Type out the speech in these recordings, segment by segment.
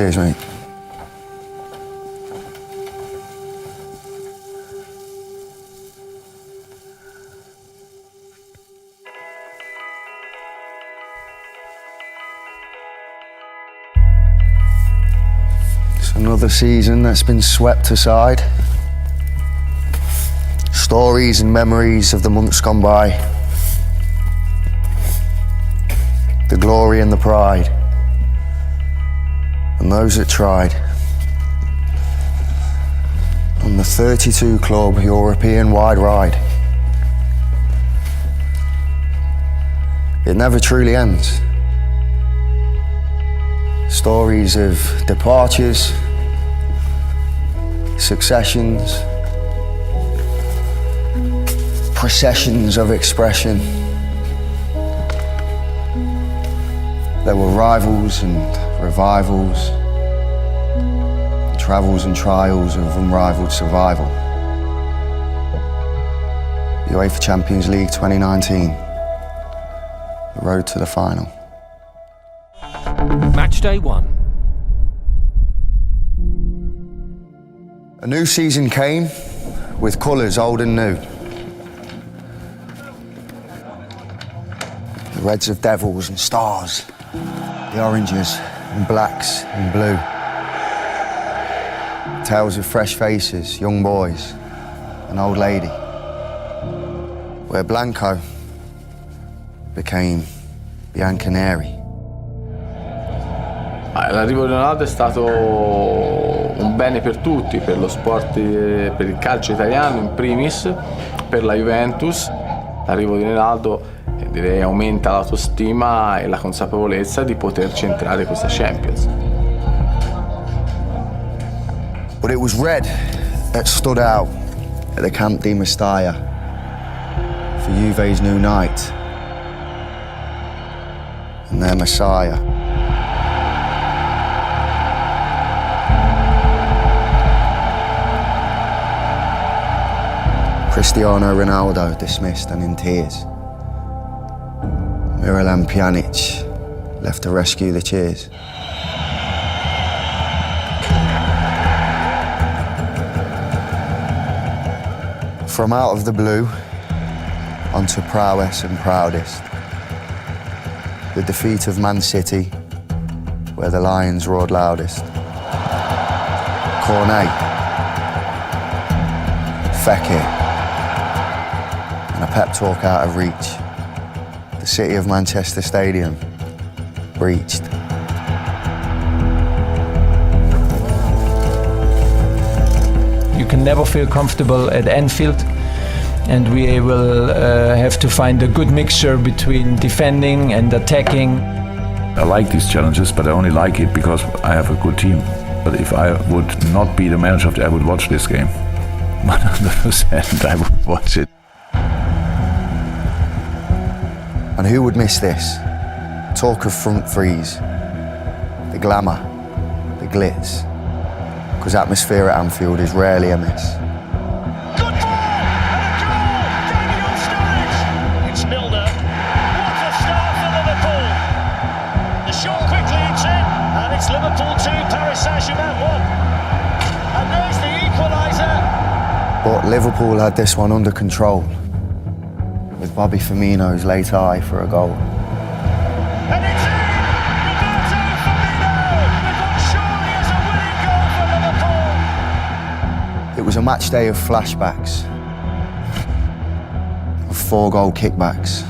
Cheers, mate. It's another season that's been swept aside. Stories and memories of the months gone by. The glory and the pride. And those that tried. On the 32 Club European wide ride. It never truly ends. Stories of departures, successions, processions of expression. There were rivals and revivals, travels and trials of unrivaled survival. UEFA Champions League 2019, the road to the final. Match day 1. A new season came with colours old and new. The reds of devils and stars, the oranges and blacks and blue. Tales of fresh faces, young boys, an old lady. Where Blanco became Bianconeri. L'arrivo di Ronaldo è stato un bene per tutti, per lo sport, per il calcio italiano in primis, per la Juventus. L'arrivo di Ronaldo direi aumenta l'autostima e la consapevolezza di poter centrare questa Champions. But it was red that stood out at the Camp di Mestalla for Juve's new night and their Messiah. Cristiano Ronaldo dismissed and in tears. Miralem Pjanic left to rescue the cheers. From out of the blue onto prowess and proudest. The defeat of Man City, where the Lions roared loudest. Cornet, Fekir, and a pep talk out of reach. The city of Manchester Stadium breached. You can never feel comfortable at Anfield, and we will have to find a good mixture between defending and attacking. I like these challenges, but I only like it because I have a good team. But if I would not be the manager, I would watch this game. 100% I would watch it. And who would miss this? Talk of front threes, the glamour, the glitz. Because atmosphere at Anfield is rarely a miss. Good ball! And a goal! Daniel Sturridge! It's Milner. What a start for Liverpool! The shot quickly it's in, and it's Liverpool 2, Paris Saint-Germain 1. And there's the equaliser. But Liverpool had this one under control, with Bobby Firmino's late eye for a goal. And it's in! Roberto Firmino! With what surely is a winning goal for Liverpool! It was a match day of flashbacks, of 4-goal kickbacks.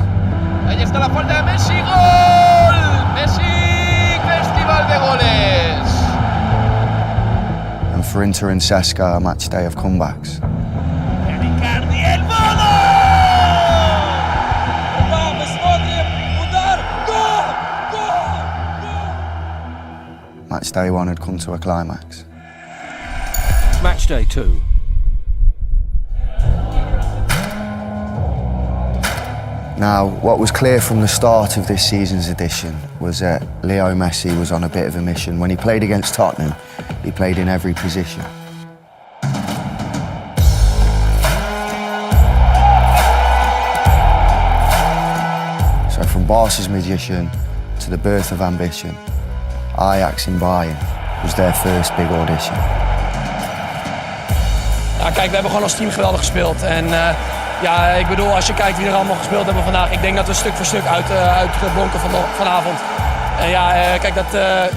Ahí está la falta de Messi, gol! Messi, festival de goles. And for Inter and Sesca, a match day of comebacks. Icardi, el volo! Vamos, Modric, mudar, gol! Gol! Gol! Match day 1 had come to a climax. Match day 2. Now, what was clear from the start of this season's edition was that Leo Messi was on a bit of a mission. When he played against Tottenham, he played in every position. From Barca's magician to the birth of ambition, Ajax in Bayern, was their first big audition. Ja, kijk, we hebben gewoon als team geweldig gespeeld. En ja, ik bedoel, als je kijkt wie er allemaal gespeeld hebben vandaag, ik denk dat we stuk voor stuk uitblonken vanavond. En ja, kijk,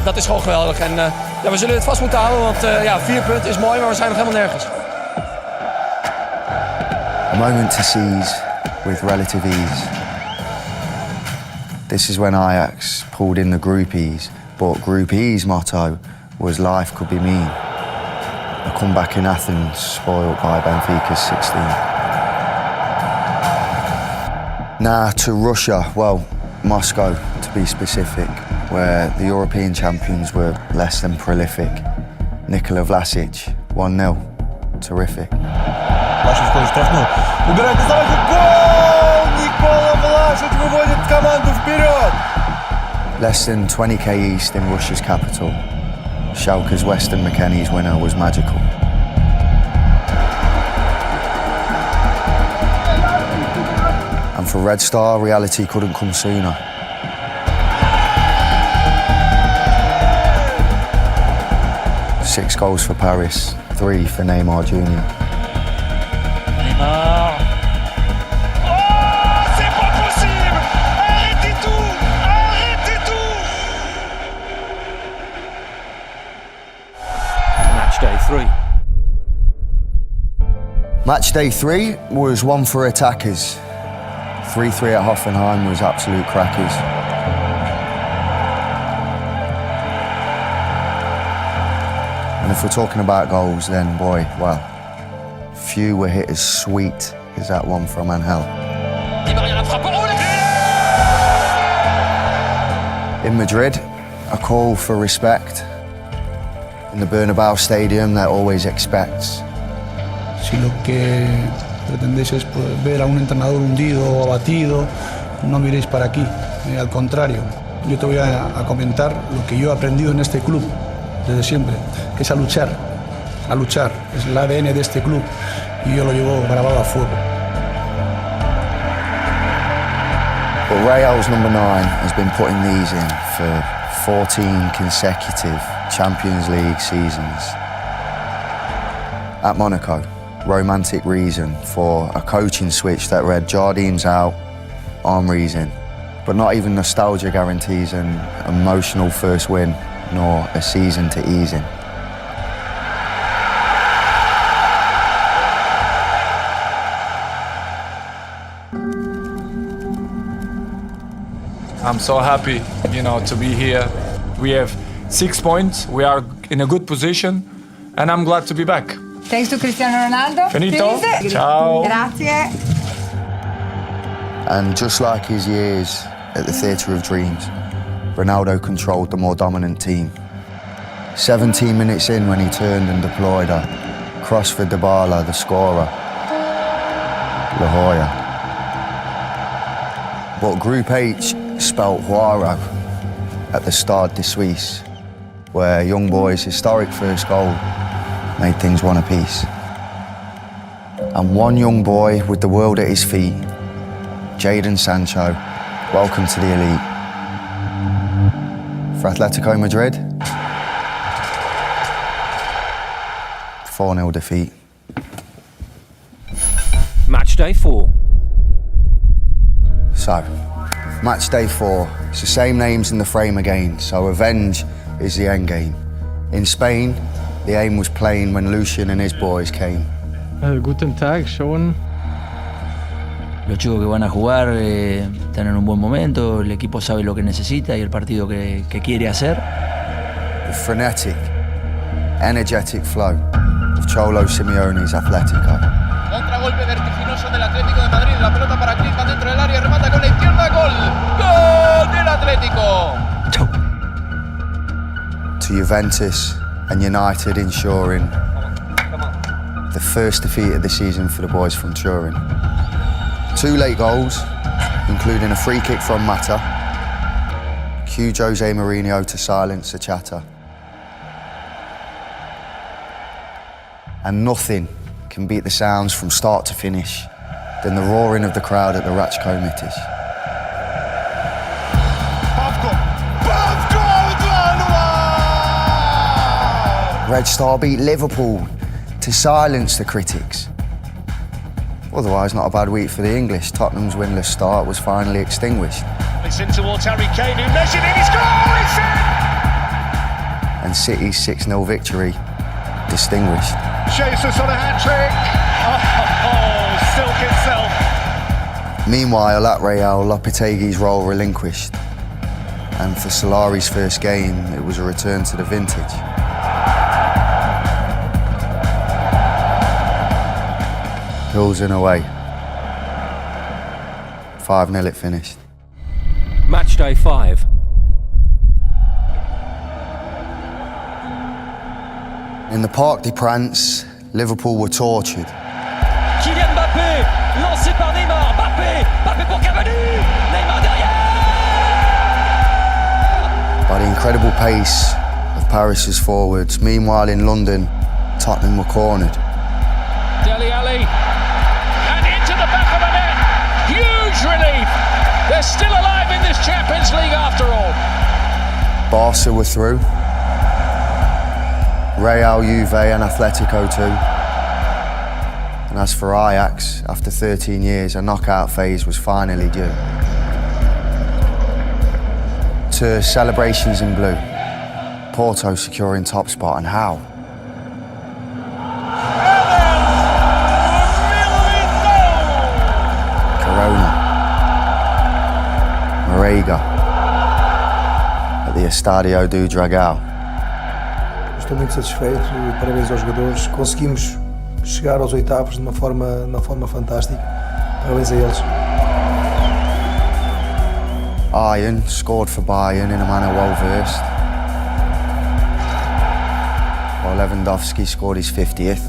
dat is gewoon geweldig. En ja, we zullen het vast moeten houden, want ja, 4 punten is mooi, maar we zijn nog helemaal nergens. A moment to seize with relative ease. This is when Ajax pulled in the groupies, but Group E's motto was life could be mean. A comeback in Athens spoiled by Benfica's 16. Now to Russia, well, Moscow to be specific, where the European champions were less than prolific. Nikola Vlasic, 1-0, terrific. Влашич входит в штрафную. Убирает на заводе. Гол! Никола Влашич выводит команду вперед! Less than 20k east in Russia's capital, Schalke's Western McKennie's winner was magical. And for Red Star, reality couldn't come sooner. Six goals for Paris, 3 for Neymar Jr. Matchday 3. Matchday 3 was one for attackers. 3-3 at Hoffenheim was absolute crackers. And if we're talking about goals, then boy, well, few were hit as sweet as that one from Angel. In Madrid, a call for respect. In the Bernabeu Stadium, that always expects. Si lo que pretendéis es ver a un entrenador hundido o abatido, no miréis para aquí. Al contrario, yo te voy a comentar lo que yo he aprendido en este club desde siempre, que es a luchar. Es el ADN de este club y yo lo llevo grabado a fuego. But Real's number 9 has been putting these in for 14 consecutive Champions League seasons. At Monaco, romantic reason for a coaching switch that read Jardim's out, Henry's in. But not even nostalgia guarantees an emotional first win, nor a season to ease in. I'm so happy, to be here. We have 6 points. We are in a good position, and I'm glad to be back. Thanks to Cristiano Ronaldo. Finito. Ciao. Grazie. And just like his years at the Theatre of Dreams, Ronaldo controlled the more dominant team. 17 minutes in when he turned and deployed a cross for Dybala, the scorer. La Jolla. But Group H spelt Juaro at the Stade de Suisse, where young boy's historic first goal made things one apiece. And one young boy with the world at his feet, Jadon Sancho, welcome to the elite. For Atletico Madrid, 4-0 defeat. Matchday 4. So, match day 4. It's the same names in the frame again, so revenge is the end game. In Spain, the aim was plain when Lucian and his boys came. Guten Tag, schon. Los chicos que van a jugar están en un buen momento, el equipo sabe lo que necesita y el partido que quiere hacer. The frenetic, energetic flow of Cholo Simeone's Atletico. Contragolpe vertiginoso del Atlético de Madrid. La pelota para Griezmann dentro del área. Remata con la izquierda. Gol. Gol del Atlético. Chau. To Juventus and United ensuring the first defeat of the season for the boys from Turin. 2 late goals, including a free kick from Mata. Cue Jose Mourinho to silence the chatter. And nothing can beat the sounds from start to finish than the roaring of the crowd at the Ratchko Mitish. Red Star beat Liverpool to silence the critics. Otherwise, not a bad week for the English. Tottenham's winless start was finally extinguished. It's in towards Harry Kane, who measured in his goal, it's in! And City's 6-0 victory distinguished. Jesus on a hat-trick! Oh, silk itself! Meanwhile, at Real, Lopetegui's role relinquished. And for Solari's first game, it was a return to the vintage. Pilsen away. 5-0 it finished. Match day 5. In the Parc des Princes, Liverpool were tortured. Kylian Mbappé, lancé par Neymar, Mbappé pour Cavani, Neymar derrière! By the incredible pace of Paris's forwards. Meanwhile, in London, Tottenham were cornered. Dele Alli, and into the back of the net. Huge relief. They're still alive in this Champions League after all. Barca were through. Real, Juve and Atletico too. And as for Ajax, after 13 years, a knockout phase was finally due. To celebrations in blue. Porto securing top spot, and how? Corona. Marega. At the Estadio do Dragão. Estou muito satisfeito e parabéns aos jogadores. Conseguimos chegar aos oitavos de uma forma fantástica. Parabéns a eles. Iron scored for Bayern in a manner well versed. While Lewandowski scored his 50th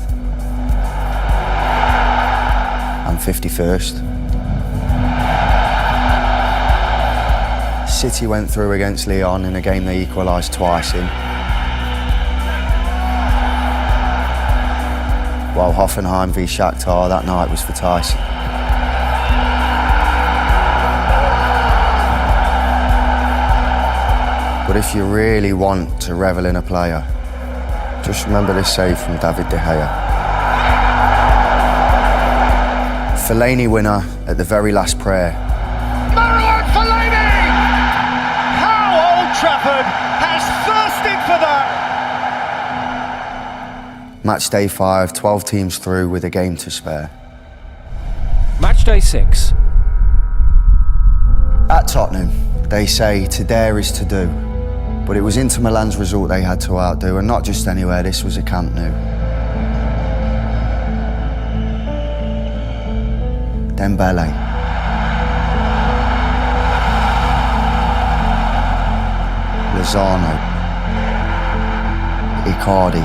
and 51st. City went through against Lyon in a game they equalised twice in. While Hoffenheim v Shakhtar that night was for Tyson. But if you really want to revel in a player, just remember this save from David De Gea. Fellaini winner at the very last prayer. Marouane Fellaini! How Old Trafford has thirsted for that! Match day 5, 12 teams through with a game to spare. Match day 6. At Tottenham, they say to dare is to do. But it was Inter Milan's result they had to outdo, and not just anywhere, this was a Camp Nou. Dembele. Lozano. Icardi.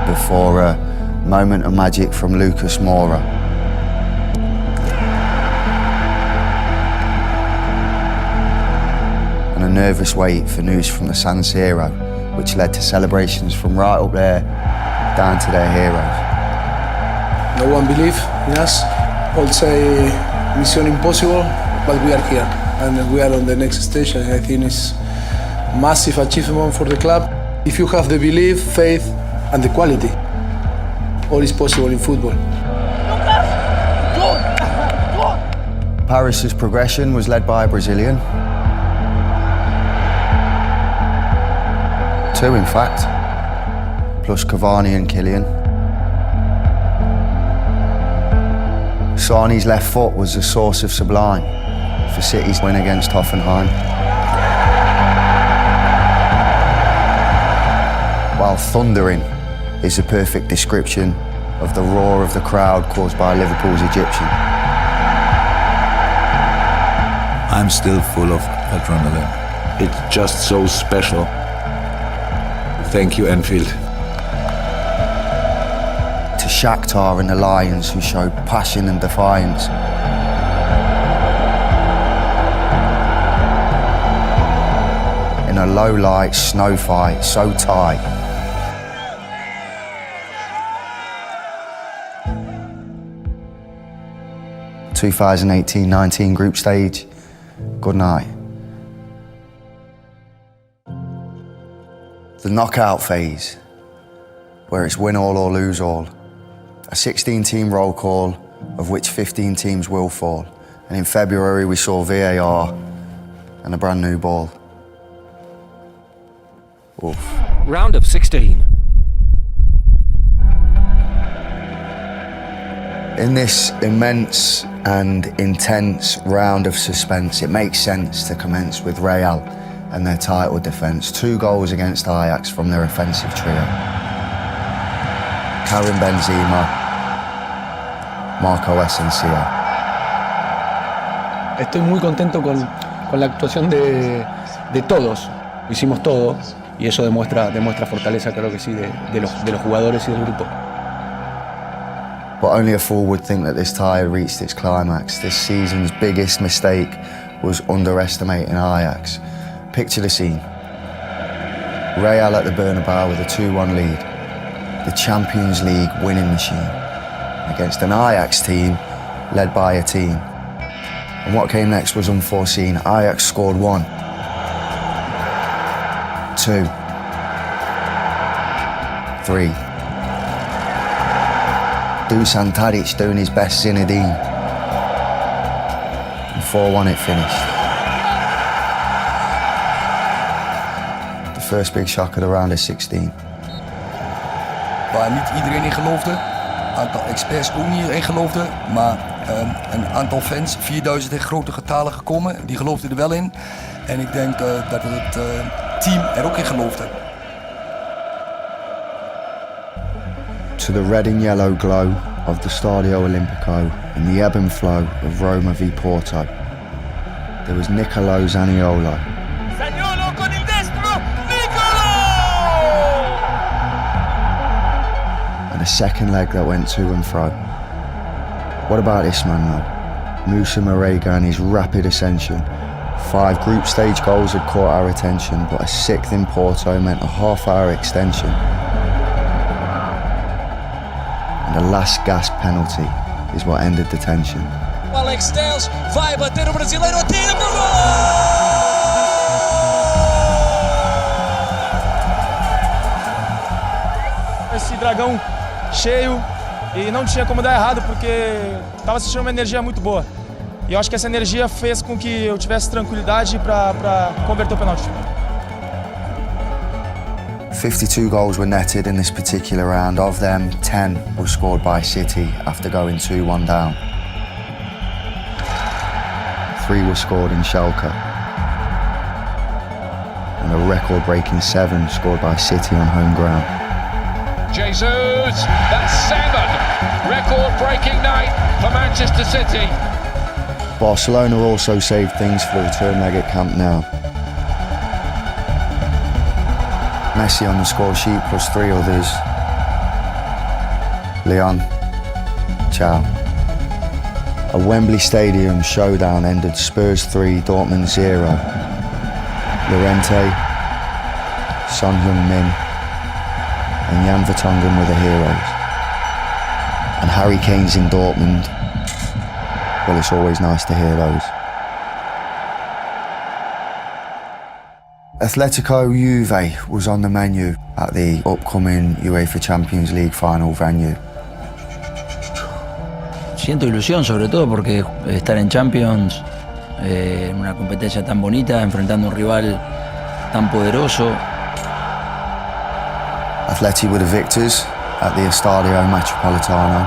Before a moment of magic from Lucas Moura. And a nervous wait for news from the San Siro, which led to celebrations from right up there down to their heroes. No one believes in us. All say mission impossible, but we are here. And we are on the next stage, and I think it's a massive achievement for the club. If you have the belief, faith, and the quality, all is possible in football. Paris's progression was led by a Brazilian. 2, in fact, plus Cavani and Kylian. Sani's left foot was a source of sublime for City's win against Hoffenheim. While thundering is a perfect description of the roar of the crowd caused by Liverpool's Egyptian. I'm still full of adrenaline. It's just so special. Thank you, Anfield. To Shakhtar and the Lions, who showed passion and defiance. In a low-light snow fight so tight. The 2018-19 group stage, good night. The knockout phase, where it's win all or lose all. A 16-team roll call, of which 15 teams will fall. And in February, we saw VAR and a brand new ball. Oof. Round of 16. In this immense and intense round of suspense, it makes sense to commence with Real and their title defence. 2 goals against Ajax from their offensive trio. Karim Benzema, Marco Asensio. Estoy muy contento con la actuación de todos. Lo hicimos todo y eso demuestra fortaleza, creo que sí, de los jugadores y del grupo. But only a fool would think that this tie had reached its climax. This season's biggest mistake was underestimating Ajax. Picture the scene. Real at the Bernabeu with a 2-1 lead. The Champions League winning machine against an Ajax team led by a team. And what came next was unforeseen. Ajax scored 1, 2, 3. Dusan Tadic doing his best Zinedine. And 4-1 it finished. The first big shock of the round of 16. Waar niet iedereen in geloofde, een aantal experts ook niet in geloofden, maar een aantal fans, 4000 in grote getalen gekomen, die geloofden er wel in. En ik denk dat het team er ook in geloofde. To the red and yellow glow of the Stadio Olimpico and the ebb and flow of Roma v Porto, there was Nicolo Zaniolo. Zaniolo con il destro, Nicolo! And a second leg that went to and fro. What about this man though? Moussa Marega and his rapid ascension. 5 group stage goals had caught our attention, but a 6th in Porto meant a half-hour extension. And a last gasp penalty is what ended the tension. Alex Telles vai bater o brasileiro, atira pro gol! Esse dragão cheio e não tinha como dar errado porque estava assistindo uma energia muito boa. E eu acho que essa energia fez com que eu tivesse tranquilidade para converter o pênalti. 52 goals were netted in this particular round. Of them, 10 were scored by City after going 2-1 down. 3 were scored in Schalke. And a record-breaking 7 scored by City on home ground. Jesus, that's 7. Record-breaking night for Manchester City. Barcelona also saved things for the return leg at Camp Nou. Messi on the score sheet plus 3 others. Leon, ciao. A Wembley Stadium showdown ended Spurs 3, Dortmund 0. Llorente, Son Heung-min and Jan Vertonghen were the heroes. And Harry Kane's in Dortmund. Well, it's always nice to hear those. Atletico Juve was on the menu at the upcoming UEFA Champions League final venue. Siento ilusión sobre todo porque estar en Champions, en una competencia tan bonita, enfrentando a un rival tan poderoso. Atleti were the victors at the Estadio Metropolitano.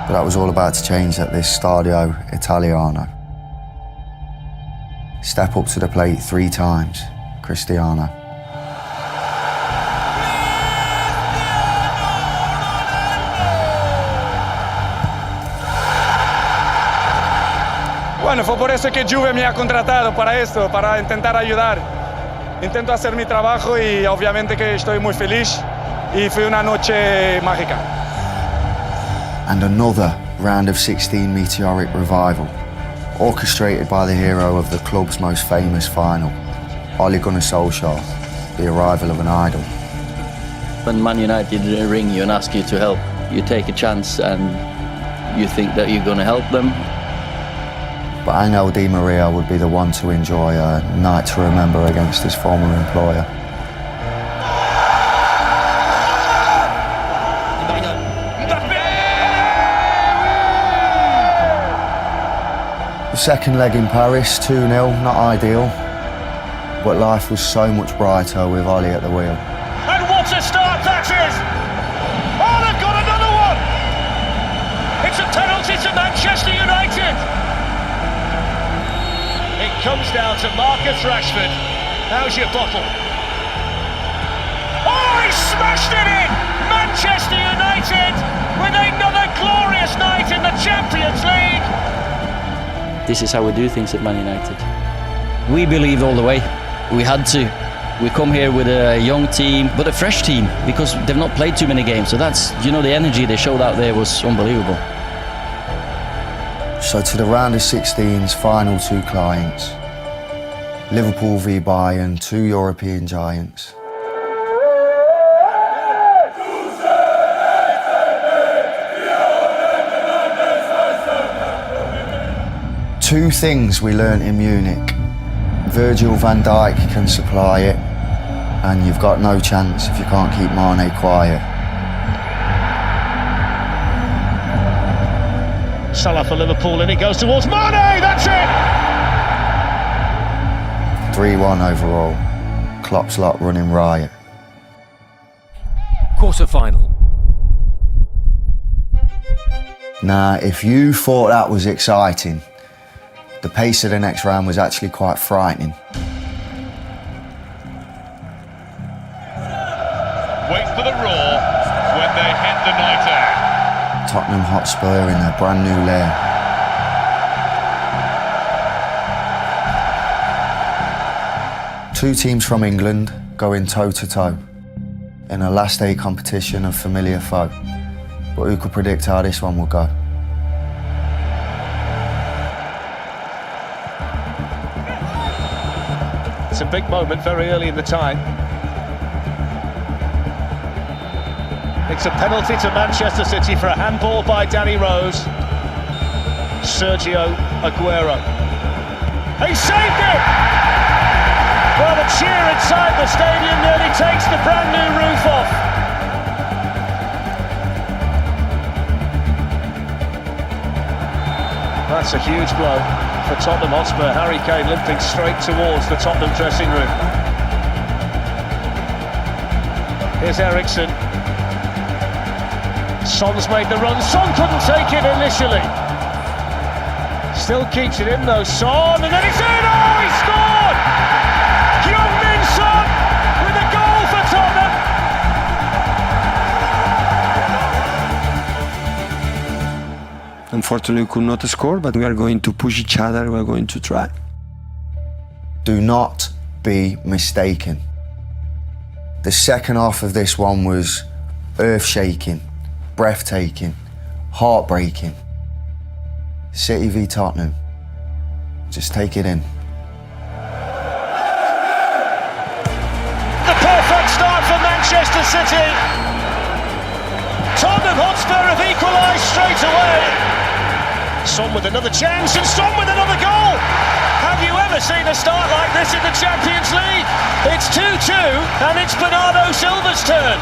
But that was all about to change at this Stadio Italiano. Step up to the plate 3 times, Cristiano. Bueno, fue por eso que Juve me ha contratado para esto, para intentar ayudar. Intento hacer mi trabajo y obviamente que estoy muy feliz y fue una noche mágica. And another round of 16 meteoric revival, orchestrated by the hero of the club's most famous final, Ole Gunnar Solskjaer, the arrival of an idol. When Man United ring you and ask you to help, you take a chance and you think that you're going to help them. But Angel Di Maria would be the one to enjoy a night to remember against his former employer. The second leg in Paris, 2-0, not ideal, but life was so much brighter with Oli at the wheel. And what a start that is! Oh, they've got another one! It's a penalty to Manchester United! It comes down to Marcus Rashford. How's your bottle? Oh, he smashed it in! Manchester United with another glorious night in the Champions League! This is how we do things at Man United. We believe all the way. We had to. We come here with a young team, but a fresh team, because they've not played too many games. So that's, you know, the energy they showed out there was unbelievable. So to the round of 16's final two clients, Liverpool v Bayern, two European giants. Two things we learnt in Munich. Virgil van Dijk can supply it, and you've got no chance if you can't keep Mane quiet. Salah for Liverpool, and it goes towards Mane, that's it! 3-1 overall. Klopp's lot running riot. Quarter-final. Now, if you thought that was exciting, the pace of the next round was actually quite frightening. Wait for the roar when they hit the night air. Tottenham Hotspur in their brand new lair. Two teams from England going toe-to-toe in a last day competition of familiar foe. But who could predict how this one will go? It's a big moment very early in the time. It's a penalty to Manchester City for a handball by Danny Rose. Sergio Aguero. He saved it! Well, the cheer inside the stadium nearly takes the brand new roof off. That's a huge blow for Tottenham Hotspur. Harry Kane limping straight towards the Tottenham dressing room. Here's Eriksen. Son's made the run. Son couldn't take it initially. Still keeps it in though, Son, and then it's in! Oh, he scored! Heung-min Son with a goal for Tottenham! Unfortunately, we could not score, but we are going to push each other, we are going to try. Do not be mistaken. The second half of this one was earth-shaking, breathtaking, heartbreaking. City v Tottenham. Just take it in. The perfect start for Manchester City. Tottenham Hotspur have equalised straight away. Son with another chance, and Son with another goal! Have you ever seen a start like this in the Champions League? It's 2-2, and it's Bernardo Silva's turn.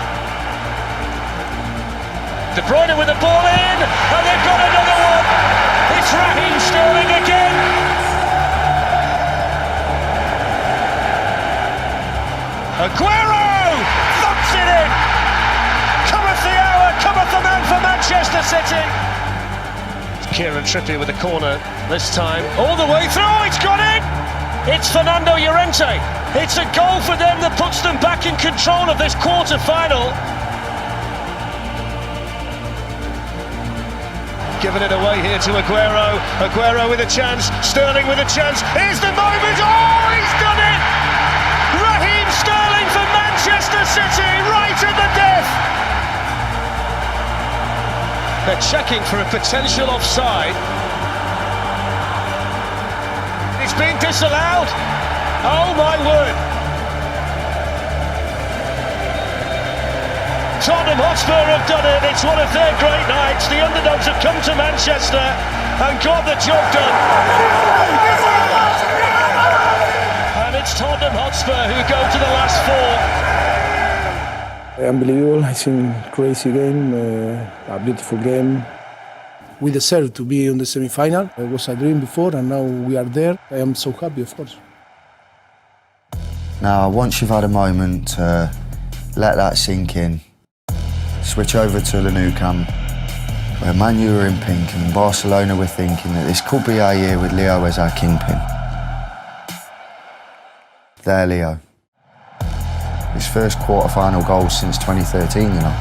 De Bruyne with the ball in, and they've got another one! It's Raheem Sterling again! Aguero! Thumps it in! Cometh the hour, cometh the man for Manchester City! Kieran Trippier with the corner this time, all the way through, it's gone in! It's Fernando Llorente. It's a goal for them that puts them back in control of this quarter-final. Giving it away here to Aguero. Aguero with a chance, Sterling with a chance. Here's the moment, oh, he's done it! Raheem Sterling for Manchester City, right at the death! They're checking for a potential offside. It's been disallowed. Oh my word. Tottenham Hotspur have done it. It's one of their great nights. The underdogs have come to Manchester and got the job done. And it's Tottenham Hotspur who go to the last four. Unbelievable, I think crazy game, a beautiful game. We deserve to be in the semi-final. It was a dream before and now we are there. I am so happy, of course. Now, once you've had a moment to let that sink in, switch over to the Nou Camp, where Man U were in pink and Barcelona were thinking that this could be our year with Leo as our kingpin. There, Leo. His first quarter-final goal since 2013, you know.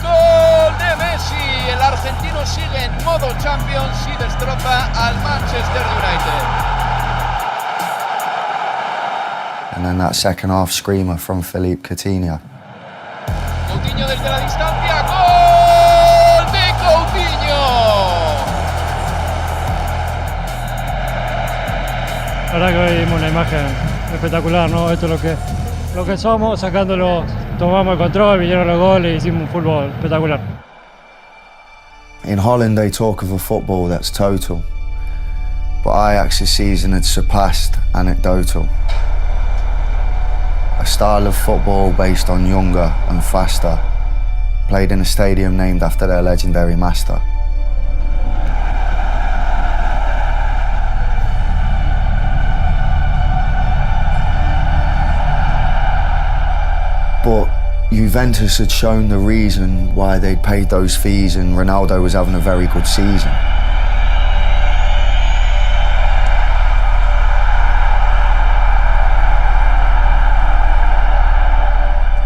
Gol de Messi. El argentino sigue en modo Champions y destroza al Manchester United. And then that second half screamer from Philippe Coutinho. Coutinho desde la distancia. Gol de Coutinho. La verdad que hoy vimos una imagen espectacular, ¿no? Esto es lo que somos, sacándolo, tomamos el control, vinieron los goles y hicimos un fútbol espectacular. In Holland they talk of a football that's total, but Ajax's season had surpassed anecdotal. A style of football based on younger and faster, played in a stadium named after their legendary master. But Juventus had shown the reason why they'd paid those fees and Ronaldo was having a very good season.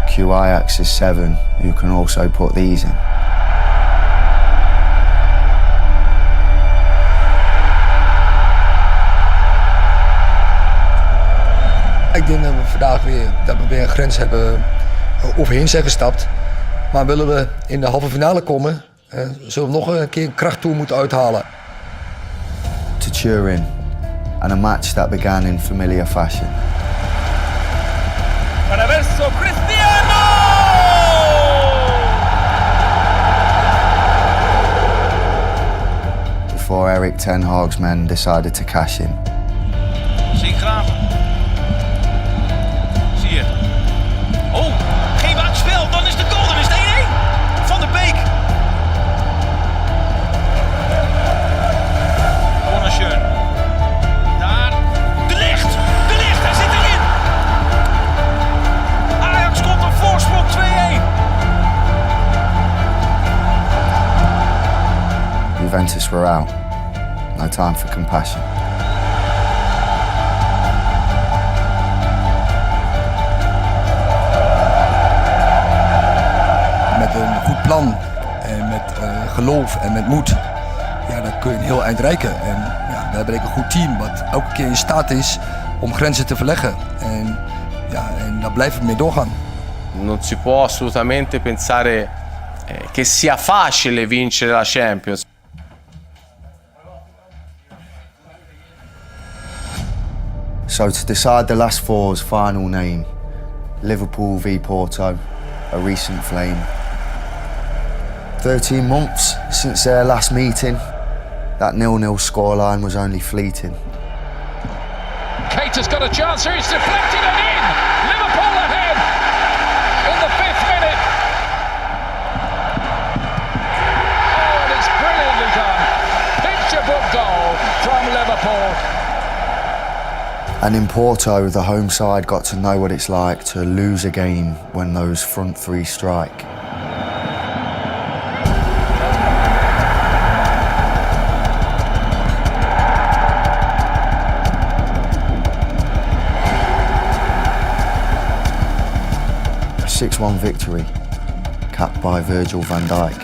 Cue Ajax's 7, who can also put these in. Ik denk dat we vandaag weer een grens hebben overheen zijn gestapt. Maar willen we in de halve finale komen, zullen we nog een keer een kracht toe moeten uithalen. To Turin, and a match that began in familiar fashion. Para verso Cristiano. Before Erik ten Hag's men decided to cash in. Zie Graven. Zie je. Oh, geen buitenspel. Dan is de goal. Dan is het 1-1. Van der Beek. Wonderschön. Daar. De Ligt. De Ligt. Hij zit erin. Ajax komt op voorsprong 2-1. Juventus were out. No time for compassion. Met een goed plan en met geloof en met moed, ja, dan kun je een heel eind reiken. En ja, we hebben een goed team wat elke keer in staat is om grenzen te verleggen. En daar blijven we mee doorgaan. Non si può assolutamente pensare che sia facile vincere la Champions. So to decide the last four's final name, Liverpool v Porto, a recent flame. 13 months since their last meeting, that 0-0 scoreline was only fleeting. Keita's got a chance here. It's deflected and in. Liverpool ahead in the 5th minute. Oh, and it's brilliantly done. Picture book goal from Liverpool. And in Porto, the home side got to know what it's like to lose a game when those front three strike. A 6-1 victory, capped by Virgil van Dijk.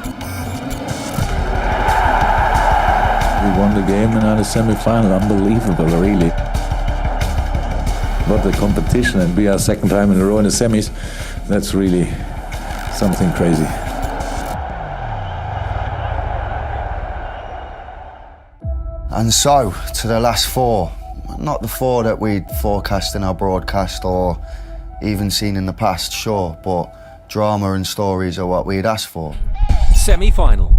We won the game in the semi-final. Unbelievable, really. But the competition, and we are second time in a row in the semis, that's really something crazy. And so, to the last four. Not the four that we'd forecast in our broadcast or even seen in the past, sure, but drama and stories are what we'd asked for. Semi-final.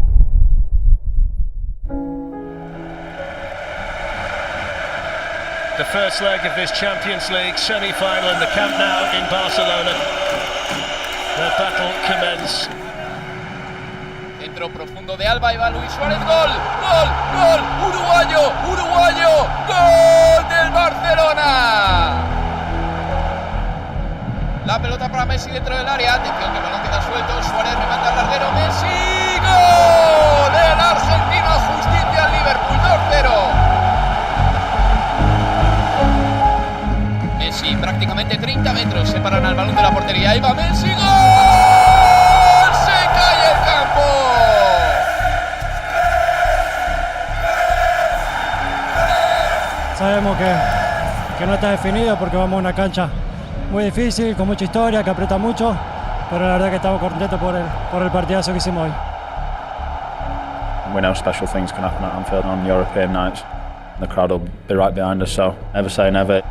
the first leg of this Champions League semi-final in the Camp Nou in Barcelona. The battle commence. Centro profundo de Alba y va Luis Suárez. ¡Gol! ¡Gol! ¡Gol! ¡Uruguayo! ¡Uruguayo! ¡Gol del Barcelona! La pelota para Messi dentro del área. Atención que el balón queda suelto. Suárez remata al larguero. Messi. ¡Gol! El argentino justicia al Liverpool 2-0. Messi prácticamente 30 metros separan al balón de la portería. Ahí va Messi. ¡Gol! Se cae el campo. Sabemos que no está definido porque vamos a una cancha muy difícil, con mucha historia, que aprieta mucho, pero la verdad que estamos contentos por el partidazo que hicimos hoy. We know special things can happen at Anfield on European nights. The crowd will be right behind us, so never say never.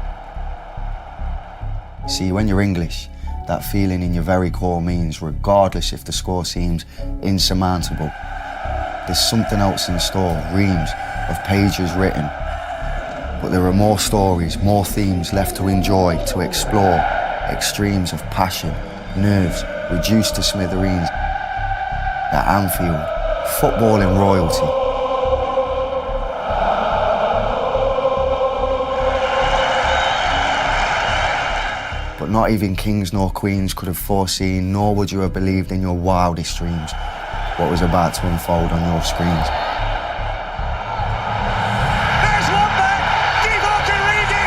See, when you're English, that feeling in your very core means, regardless if the score seems insurmountable, there's something else in store, reams of pages written. But there are more stories, more themes left to enjoy, to explore, extremes of passion, nerves reduced to smithereens. At Anfield, footballing royalty. But not even kings nor queens could have foreseen, nor would you have believed in your wildest dreams, what was about to unfold on your screens. There's one back. Divock Origi.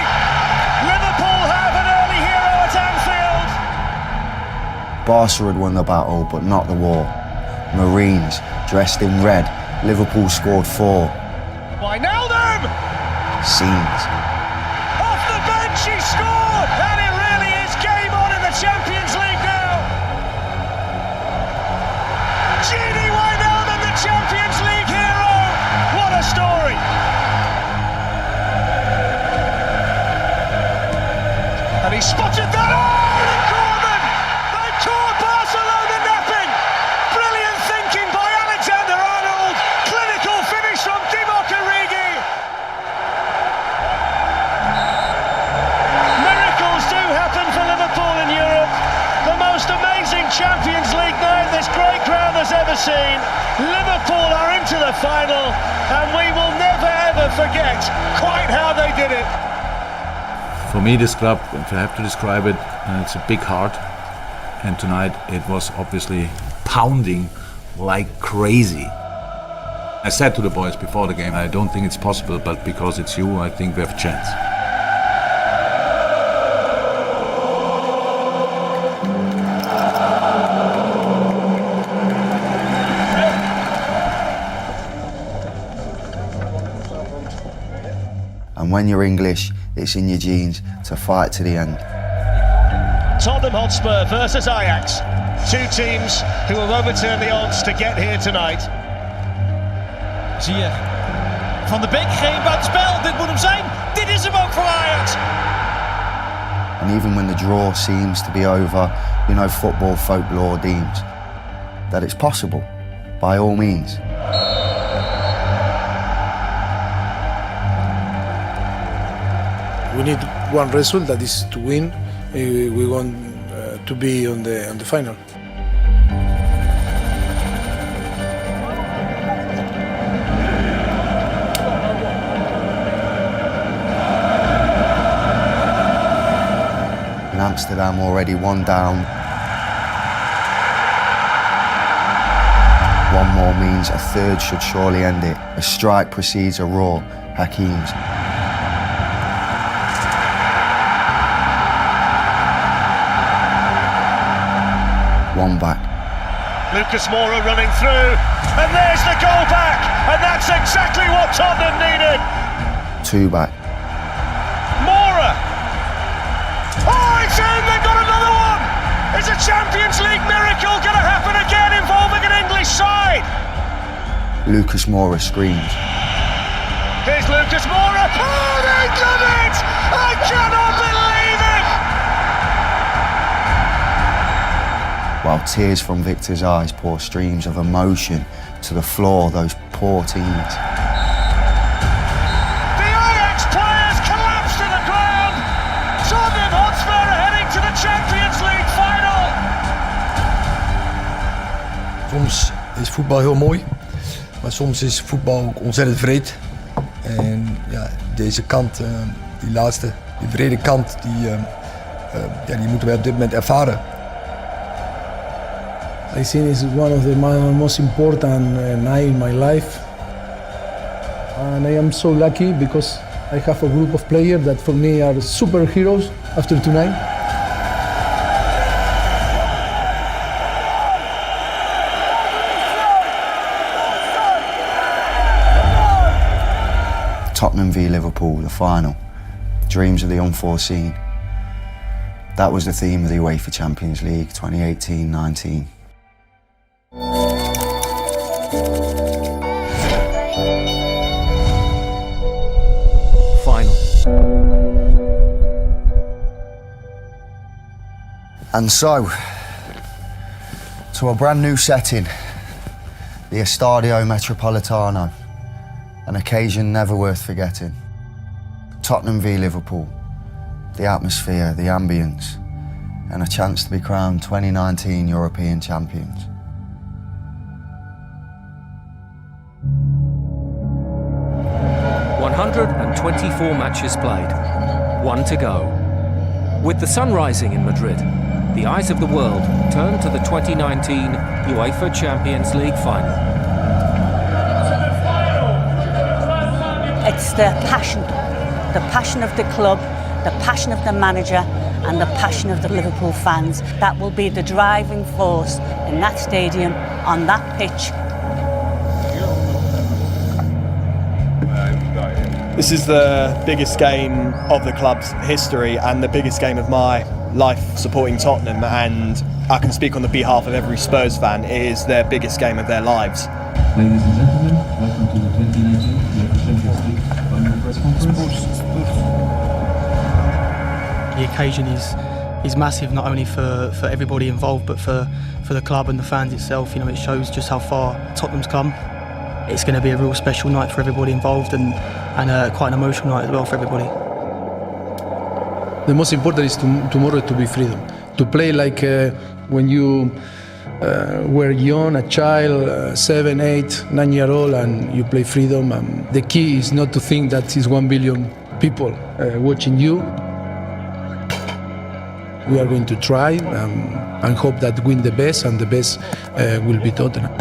Liverpool have an early hero at Anfield. Barca had won the battle, but not the war. Marines, dressed in red, Liverpool scored 4. Wijnaldum. Scenes. Off the bench he scored. And it really is game on in the Champions League now. Gini Wijnaldum, the Champions League hero. What a story. And he spotted that. Oh, the corner. They caught Barcelona napping. Brilliant thinking by Alexander-Arnold. Clinical finish from Divock Origi. Miracles do happen for Liverpool in Europe. The most amazing Champions League night this great crowd has ever seen. Liverpool are into the final, and we will never ever forget quite how they did it. For me, this club, if I have to describe it, it's a big heart. And tonight it was obviously pounding like crazy. I said to the boys before the game, I don't think it's possible, but because it's you, I think we have a chance. And when you're English, it's in your genes to fight to the end. Tottenham Hotspur versus Ajax. Two teams who will overturn the odds to get here tonight. Zie je Van de Beek, geen buitenspel. Dit moet hem zijn. Dit is hem ook voor Ajax. And even when the draw seems to be over, you know, football folklore deems that it's possible, by all means. We need one result, that is to win. We want to be on the final. In Amsterdam, already 1 down. One more means a third should surely end it. A strike precedes a roar. Hakim's. One back. Lucas Moura running through, and there's the goal back, and that's exactly what Tottenham needed. 2 back. Moura! Oh, it's in! They've got another one! Is a Champions League miracle going to happen again involving an English side? Lucas Moura screams. Here's Lucas Moura. Oh, they've done it! I cannot believe it! While tears from Victor's eyes pour streams of emotion to the floor, those poor teens. The Ajax players collapse to the Soms is voetbal heel mooi, maar soms is voetbal ook ontzettend wreed. En ja, deze kant, die laatste, die wrede kant, die moeten we op dit moment ervaren. I think it's one of the most important night in my life. And I am so lucky because I have a group of players that for me are superheroes after tonight. Tottenham v Liverpool, the final. Dreams of the unforeseen. That was the theme of the UEFA Champions League 2018-19. Final. And so, to a brand new setting, the Estadio Metropolitano, an occasion never worth forgetting. Tottenham v Liverpool, the atmosphere, the ambience, and a chance to be crowned 2019 European champions. "124 matches played, one to go. With the sun rising in Madrid, the eyes of the world turn to the 2019 UEFA Champions League final. It's the passion of the club, the passion of the manager, and the passion of the Liverpool fans that will be the driving force in that stadium, on that pitch. This is the biggest game of the club's history and the biggest game of my life supporting Tottenham, and I can speak on the behalf of every Spurs fan. It is their biggest game of their lives. Ladies and gentlemen, welcome to the 2019 UEFA Champions League final press conference. The occasion is massive, not only for everybody involved, but for the club and the fans itself. You know, it shows just how far Tottenham's come. It's going to be a real special night for everybody involved, and quite an emotional night as well for everybody. The most important is tomorrow to be freedom, to play like when you were young, a child, 7, 8, 9-year-old, and you play freedom. The key is not to think that is 1 billion people watching you. We are going to try and hope that win the best, and the best will be Tottenham.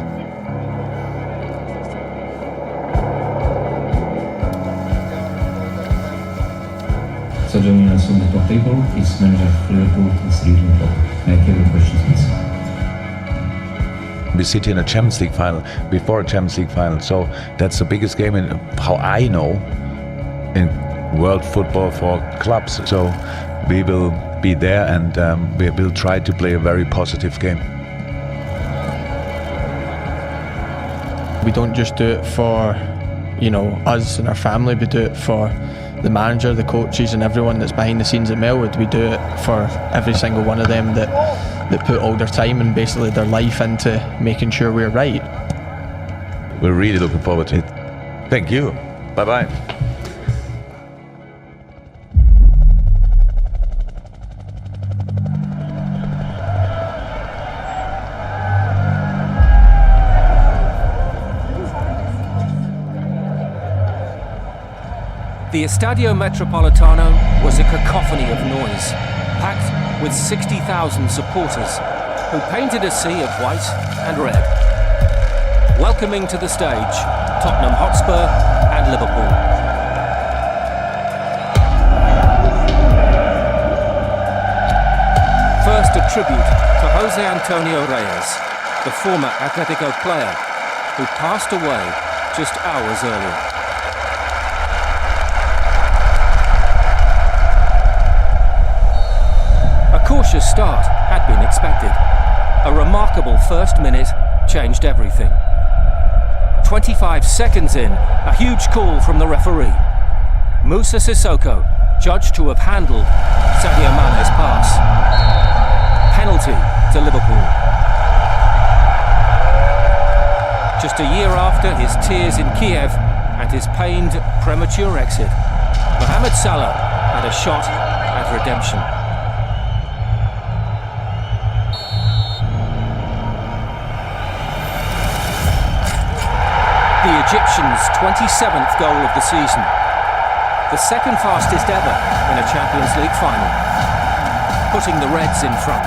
So joining us on the top table is manager of Liverpool, Jürgen Klopp. May I have your questions, please? We sit here in a Champions League final, before a Champions League final, so that's the biggest game in how I know in world football for clubs. So we will be there, and we will try to play a very positive game. We don't just do it for, us and our family. We do it for the manager, the coaches, and everyone that's behind the scenes at Melwood. We do it for every single one of them that put all their time and basically their life into making sure we're right. We're really looking forward to it. Thank you. Bye-bye. The Estadio Metropolitano was a cacophony of noise, packed with 60,000 supporters who painted a sea of white and red. Welcoming to the stage, Tottenham Hotspur and Liverpool. First, a tribute to Jose Antonio Reyes, the former Atletico player who passed away just hours earlier. A cautious start had been expected. A remarkable first minute changed everything. 25 seconds in, a huge call from the referee. Moussa Sissoko, judged to have handled Sadio Mane's pass. Penalty to Liverpool. Just a year after his tears in Kiev and his pained premature exit, Mohamed Salah had a shot at redemption. Egyptians' 27th goal of the season. The second fastest ever in a Champions League final, putting the Reds in front.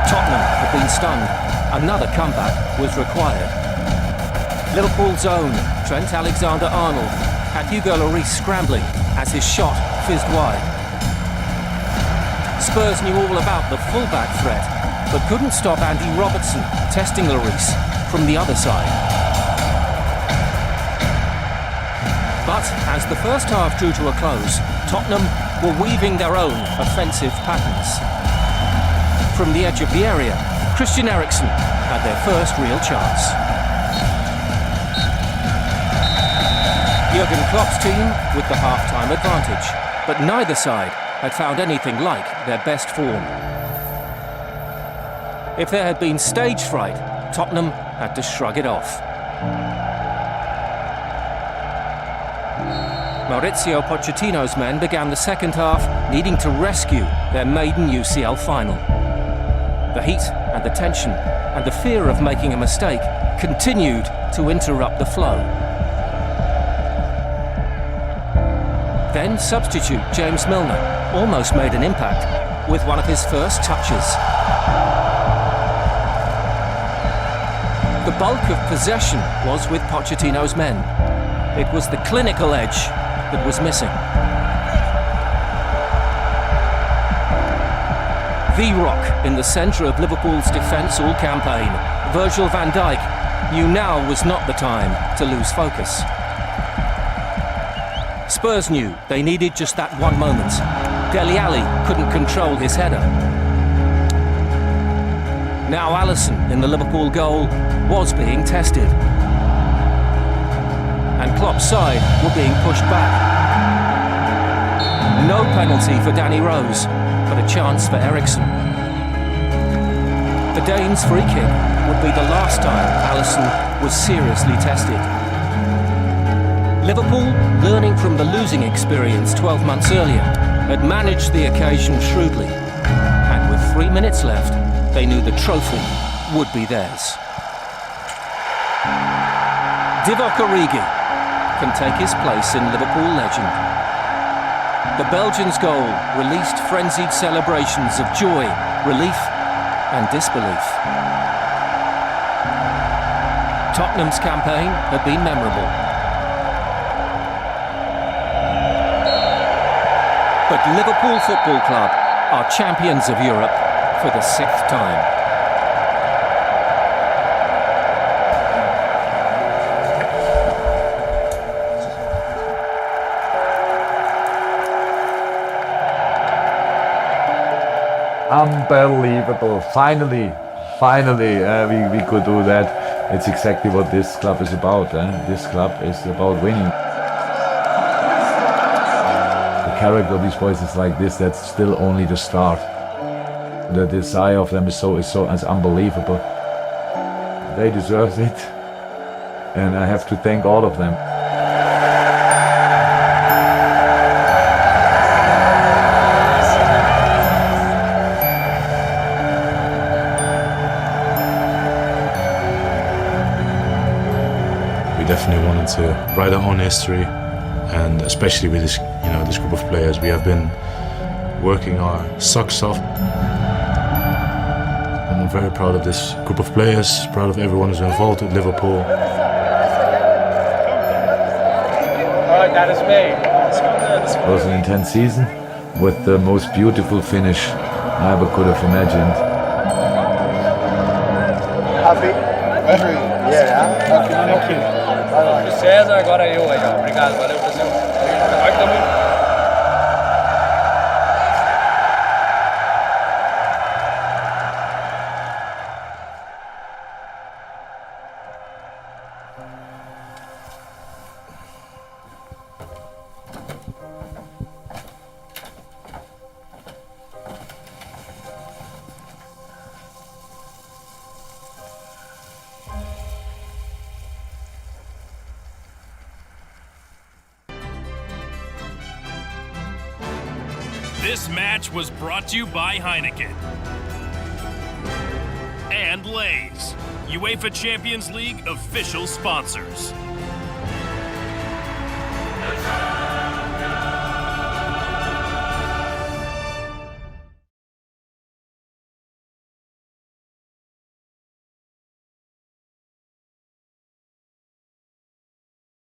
Tottenham had been stunned. Another comeback was required. Liverpool's own Trent Alexander-Arnold had Hugo Lloris scrambling as his shot fizzed wide. Spurs knew all about the fullback threat, but couldn't stop Andy Robertson testing Lloris from the other side. But as the first half drew to a close, Tottenham were weaving their own offensive patterns. From the edge of the area, Christian Eriksen had their first real chance. Jurgen Klopp's team with the half-time advantage, but neither side had found anything like their best form. If there had been stage fright, Tottenham had to shrug it off. Mauricio Pochettino's men began the second half needing to rescue their maiden UCL final. The heat and the tension and the fear of making a mistake continued to interrupt the flow. Then substitute James Milner almost made an impact with one of his first touches. The bulk of possession was with Pochettino's men. It was the clinical edge that was missing. The rock in the centre of Liverpool's defence all campaign, Virgil van Dijk, knew now was not the time to lose focus. Spurs knew they needed just that one moment. Dele Alli couldn't control his header. Now Alisson in the Liverpool goal was being tested. And Klopp's side were being pushed back. No penalty for Danny Rose, but a chance for Eriksen. The Danes' free kick would be the last time Alisson was seriously tested. Liverpool, learning from the losing experience 12 months earlier, had managed the occasion shrewdly. And with 3 minutes left, they knew the trophy would be theirs. Divock Origi can take his place in Liverpool legend. The Belgian's goal released frenzied celebrations of joy, relief and disbelief. Tottenham's campaign had been memorable. But Liverpool Football Club are champions of Europe for the 6th time. Unbelievable. Finally, we could do that. It's exactly what this club is about. This club is about winning. The character of these boys is like this. That's still only the start. The desire of them is unbelievable. They deserve it. And I have to thank all of them. Definitely wanted to write our own history, and especially with this, this group of players, we have been working our socks off. And I'm very proud of this group of players, proud of everyone who's involved with Liverpool. Alright, that is me. It was an intense season with the most beautiful finish I ever could have imagined. Happy? Every year, yeah? Thank you. César, agora eu aí, ó. Obrigado, valeu, Brasil. Vai também. This match was brought to you by Heineken. and Lay's, UEFA Champions League official sponsors.